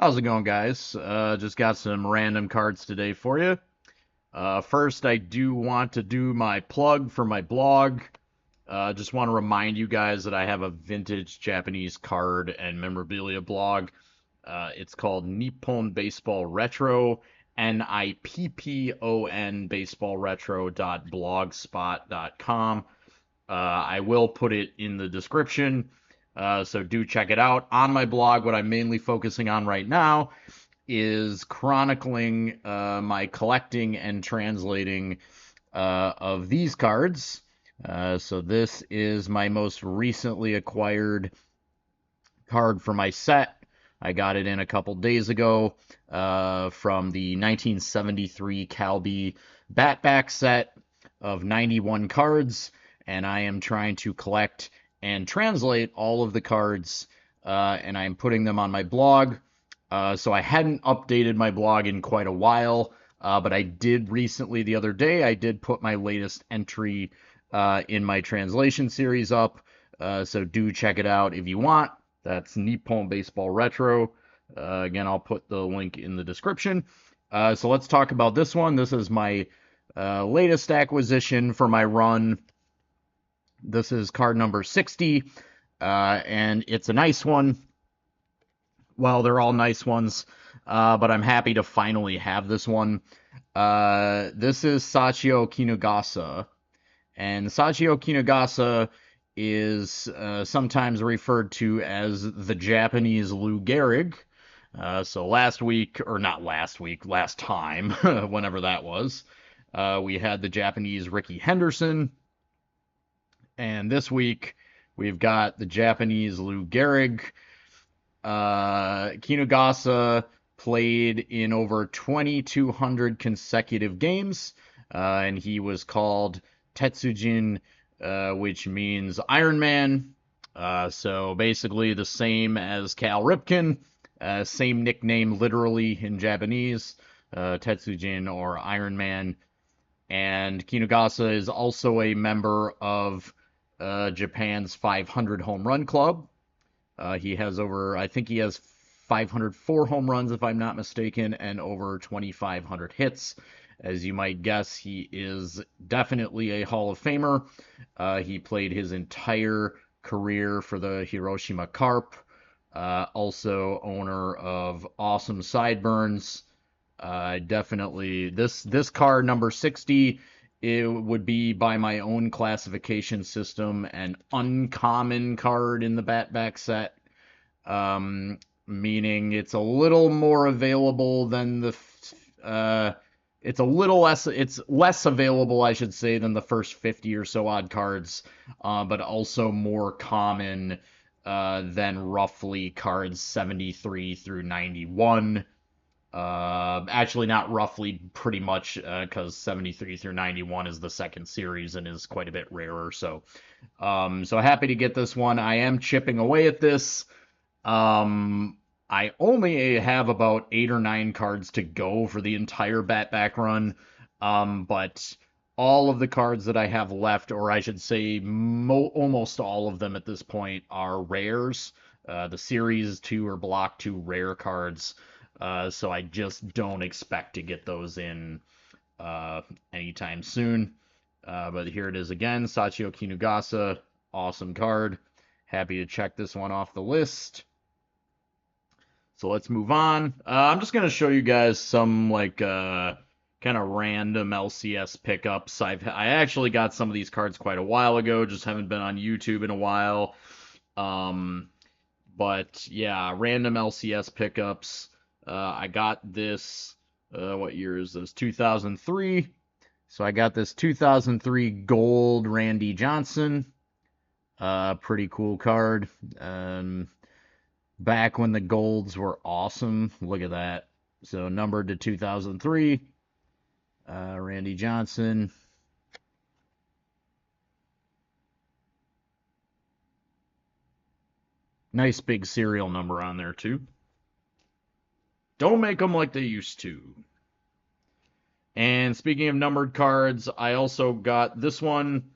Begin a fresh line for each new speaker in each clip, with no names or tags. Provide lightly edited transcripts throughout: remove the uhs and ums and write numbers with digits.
How's it going, guys? Just got some random cards today for you. First, I do want to do my plug for my blog. Just want to remind you guys that I have a vintage Japanese card and memorabilia blog. It's called Nippon Baseball Retro, Nippon Baseball Retro.blogspot.com. I will put it in the description, so do check it out. On my blog, what I'm mainly focusing on right now is chronicling my collecting and translating of these cards. So this is my most recently acquired card for my set. I got it in a couple days ago from the 1973 Calby Batback set of 91 cards, and I am trying to collect and translate all of the cards, and I'm putting them on my blog. So I hadn't updated my blog in quite a while, but I did recently, the other day, I did put my latest entry in my translation series up. So do check it out if you want. That's Nippon Baseball Retro. Again, I'll put the link in the description. So let's talk about this one. This is my latest acquisition for my run. This is card number 60, and it's a nice one. Well, they're all nice ones, but I'm happy to finally have this one. This is Sachio Kinugasa, and Sachio Kinugasa is sometimes referred to as the Japanese Lou Gehrig. So last week, or not last week, last time, whenever that was, we had the Japanese Ricky Henderson, and this week we've got the Japanese Lou Gehrig. Kinugasa played in over 2,200 consecutive games, and he was called Tetsujin, which means Iron Man. So basically the same as Cal Ripken, same nickname literally in Japanese, Tetsujin or Iron Man. And Kinugasa is also a member of Japan's 500 home run club. He has I think he has 504 home runs, if I'm not mistaken, and over 2,500 hits. As you might guess, he is definitely a Hall of Famer. He played his entire career for the Hiroshima Carp. Also owner of Awesome Sideburns. Definitely, this card, number 60, it would be, by my own classification system, an uncommon card in the Batback set, meaning it's a little more available than it's less available, I should say, than the first 50 or so odd cards, but also more common than roughly cards 73 through 91. Actually, not roughly, pretty much, because 73 through 91 is the second series and is quite a bit rarer. So happy to get this one. I am chipping away at this. I only have about 8 or 9 cards to go for the entire Batback run. But all of the cards that I have left, or I should say almost all of them at this point, are rares. The Series 2 or Block 2 rare cards. So I just don't expect to get those in anytime soon. But here it is again, Sachio Kinugasa, awesome card. Happy to check this one off the list. So let's move on. I'm just gonna show you guys some kind of random LCS pickups. I actually got some of these cards quite a while ago, just haven't been on YouTube in a while. But yeah, random LCS pickups. I got this, what year is this? 2003. So I got this 2003 gold Randy Johnson. Pretty cool card. Back when the golds were awesome. Look at that. So numbered to 2003. Randy Johnson. Nice big serial number on there, too. Don't make them like they used to. And speaking of numbered cards, I also got this one.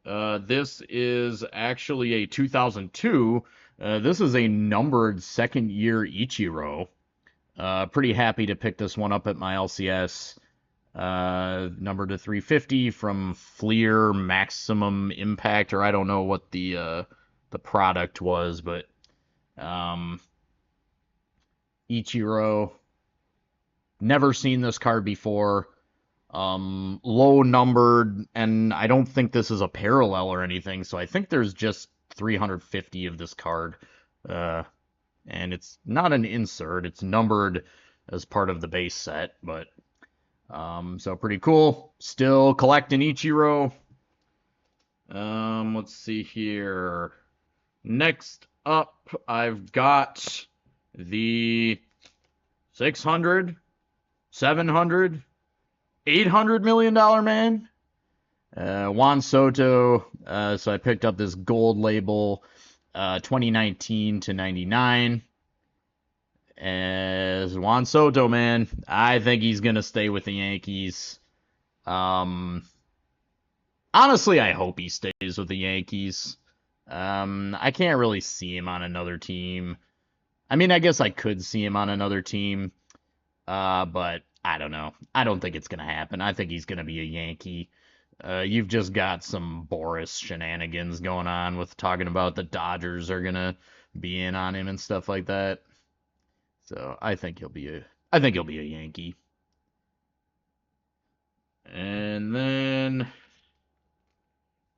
This is actually a 2002. This is a numbered second year Ichiro. Pretty happy to pick this one up at my LCS. Number to 350 from Fleer Maximum Impact, or I don't know what the product was, but um, Ichiro. Never seen this card before. Low numbered, and I don't think this is a parallel or anything, so I think there's just 350 of this card. Uh, and it's not an insert, it's numbered as part of the base set, but so pretty cool. Still collecting Ichiro. Let's see here. Next up, I've got the 600, 700, $800 million man. Juan Soto. So I picked up this gold label 2019 to 99. As Juan Soto, man, I think he's going to stay with the Yankees. Honestly, I hope he stays with the Yankees. I can't really see him on another team. I mean, I guess I could see him on another team, but I don't know. I don't think it's going to happen. I think he's going to be a Yankee. You've just got some Boris shenanigans going on with talking about the Dodgers are going to be in on him and stuff like that. So I think he'll be a Yankee. And then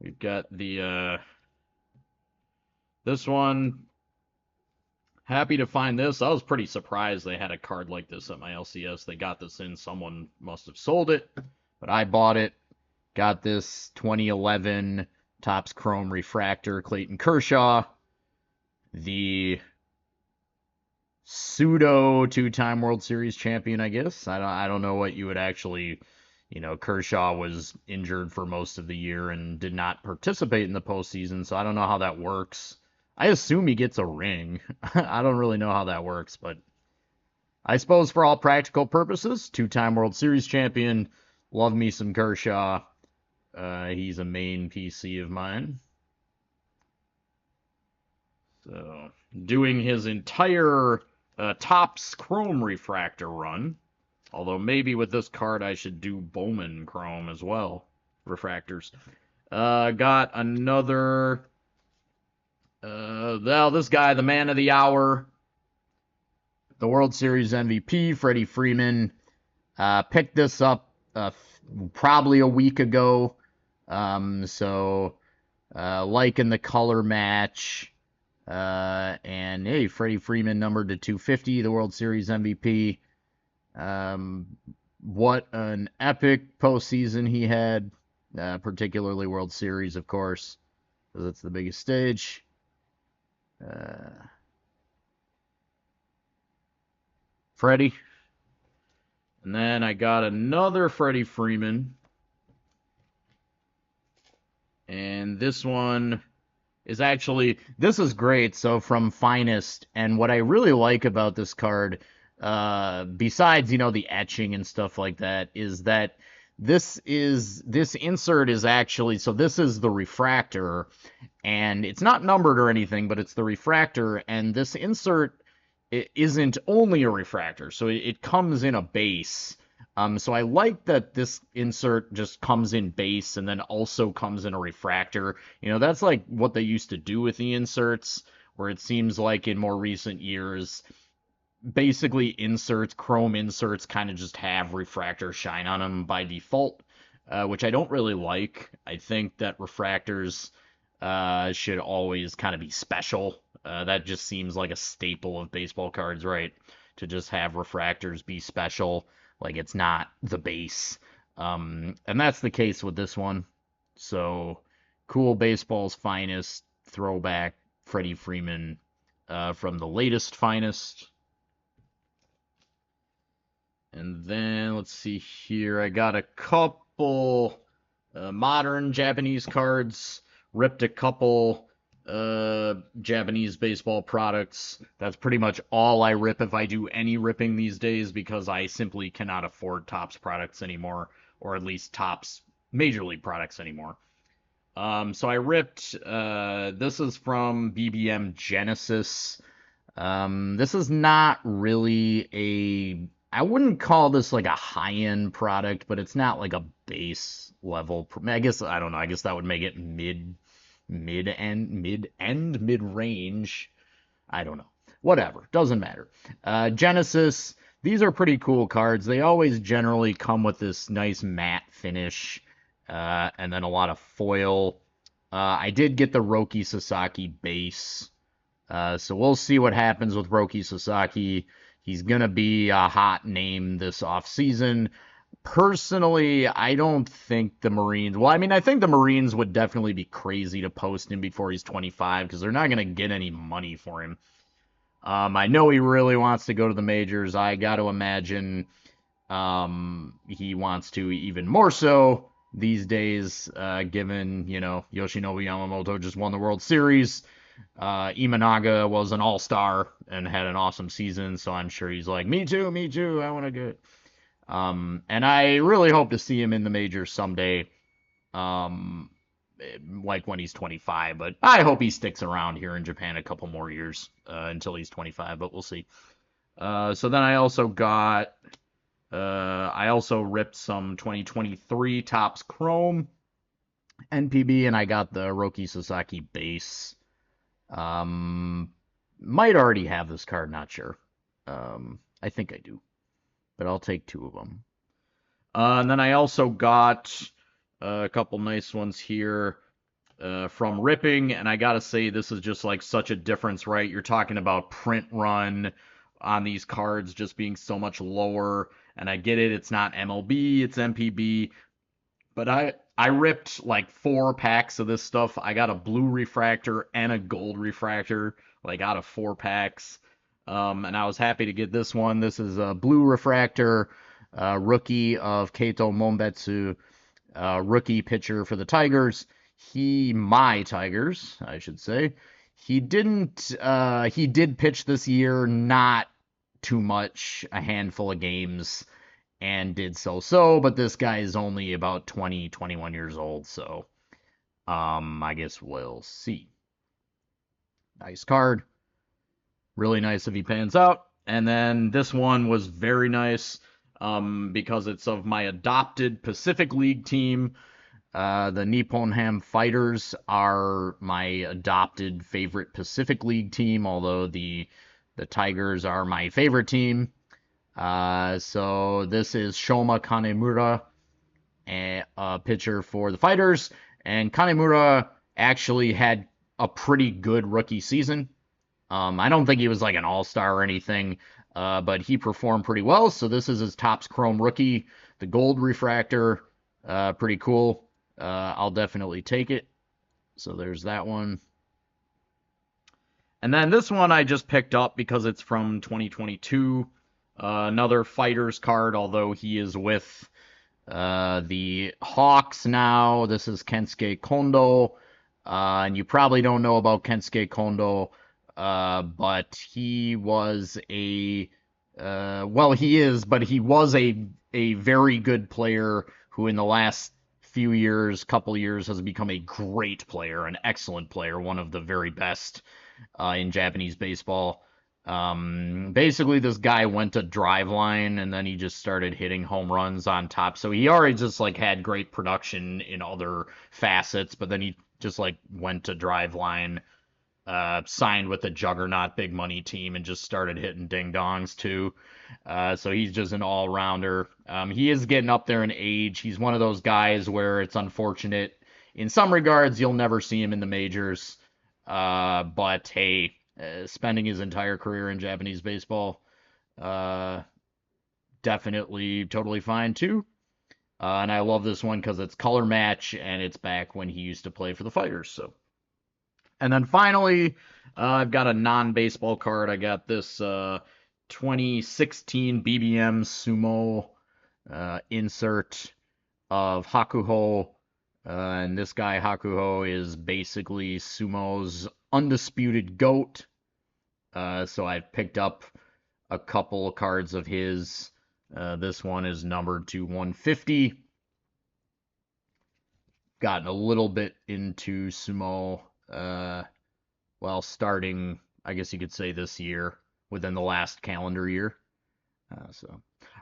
we've got the this one. Happy to find this. I was pretty surprised they had a card like this at my LCS. They got this in. Someone must have sold it, but I bought it. Got this 2011 Topps Chrome Refractor Clayton Kershaw. The pseudo two-time World Series champion, I guess. I don't know what you would actually, Kershaw was injured for most of the year and did not participate in the postseason, so I don't know how that works. I assume he gets a ring. I don't really know how that works, but I suppose for all practical purposes, two-time World Series champion. Love me some Kershaw. He's a main PC of mine. So, doing his entire Topps Chrome Refractor run. Although maybe with this card I should do Bowman Chrome as well. Refractors. Got another... this guy, the man of the hour. The World Series MVP, Freddie Freeman. Picked this up probably a week ago. Liking the color match. And hey, Freddie Freeman numbered to 250, the World Series MVP. What an epic postseason he had, particularly World Series, of course, because it's the biggest stage. Freddie. And then I got another Freddie Freeman. And this one is actually, this is great. So from Finest, and what I really like about this card, besides, the etching and stuff like that, is that this insert is actually, so this is the refractor, and it's not numbered or anything, but it's the refractor, and this insert isn't only a refractor, so it comes in a base. So I like that this insert just comes in base and then also comes in a refractor. That's like what they used to do with the inserts, where it seems like in more recent years, basically chrome inserts kind of just have refractor shine on them by default, which I don't really like. I think that refractors should always kind of be special. That just seems like a staple of baseball cards, right? To just have refractors be special. Like it's not the base. And that's the case with this one. So, cool baseball's finest throwback Freddie Freeman from the latest Finest. And then, let's see here. I got a couple modern Japanese cards. Ripped a couple Japanese baseball products. That's pretty much all I rip if I do any ripping these days, because I simply cannot afford Topps products anymore, or at least Topps Major League products anymore. So I ripped, this is from BBM Genesis. This is not really I wouldn't call this like a high-end product, but it's not like a base level. I guess I don't know. I guess that would make it mid-range. I don't know. Whatever. Doesn't matter. Genesis. These are pretty cool cards. They always generally come with this nice matte finish, and then a lot of foil. I did get the Roki Sasaki base. So we'll see what happens with Roki Sasaki. He's going to be a hot name this offseason. Personally, I don't think the Marines. Well, I mean, I think the Marines would definitely be crazy to post him before he's 25 because they're not going to get any money for him. I know he really wants to go to the majors. I got to imagine he wants to even more so these days, given, Yoshinobu Yamamoto just won the World Series. Imanaga was an all-star and had an awesome season, so I'm sure he's like, me too, I want to get. And I really hope to see him in the majors someday, um, like when he's 25. But I hope he sticks around here in Japan a couple more years until he's 25. But we'll see. So then I also ripped some 2023 Topps Chrome NPB, and I got the Roki Sasaki base. Might already have this card, not sure. I think I do, but I'll take two of them. And then I also got a couple nice ones here from Ripping, and I gotta say, this is just like such a difference, right? You're talking about print run on these cards just being so much lower, and I get it, it's not MLB, it's MPB, but I ripped like 4 packs of this stuff. I got a blue refractor and a gold refractor, like out of 4 packs. And I was happy to get this one. This is a blue refractor, rookie of Keito Monbetsu, rookie pitcher for the Tigers. My Tigers, I should say. He did pitch this year, not too much, a handful of games, and did so, but this guy is only about 20, 21 years old, so I guess we'll see. Nice card. Really nice if he pans out. And then this one was very nice because it's of my adopted Pacific League team. The Nippon Ham Fighters are my adopted favorite Pacific League team, although the Tigers are my favorite team. So this is Shoma Kanemura, a pitcher for the Fighters, and Kanemura actually had a pretty good rookie season. I don't think he was like an all-star or anything, but he performed pretty well. So this is his Topps Chrome rookie, the gold refractor, pretty cool. I'll definitely take it. So there's that one. And then this one I just picked up because it's from 2022. Another Fighters card, although he is with the Hawks now. This is Kensuke Kondo. And you probably don't know about Kensuke Kondo, but he was he is, but he was a very good player who in the last couple years, has become a great player, an excellent player, one of the very best in Japanese baseball. Basically, this guy went to Driveline and then he just started hitting home runs on top. So he already just like had great production in other facets, but then he just like went to Driveline, signed with a juggernaut big money team and just started hitting ding dongs too. So he's just an all rounder. He is getting up there in age. He's one of those guys where it's unfortunate. In some regards, you'll never see him in the majors. But hey, spending his entire career in Japanese baseball, definitely totally fine too. And I love this one because it's color match and it's back when he used to play for the Fighters. So, and then finally, I've got a non-baseball card. I got this 2016 BBM Sumo insert of Hakuho. And this guy, Hakuho, is basically Sumo's undisputed GOAT. So I picked up a couple cards of his. This one is numbered to 150. Gotten a little bit into sumo, starting I guess you could say this year, within the last calendar year.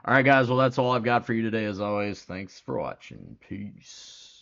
All right, guys. Well, that's all I've got for you today. As always, thanks for watching. Peace.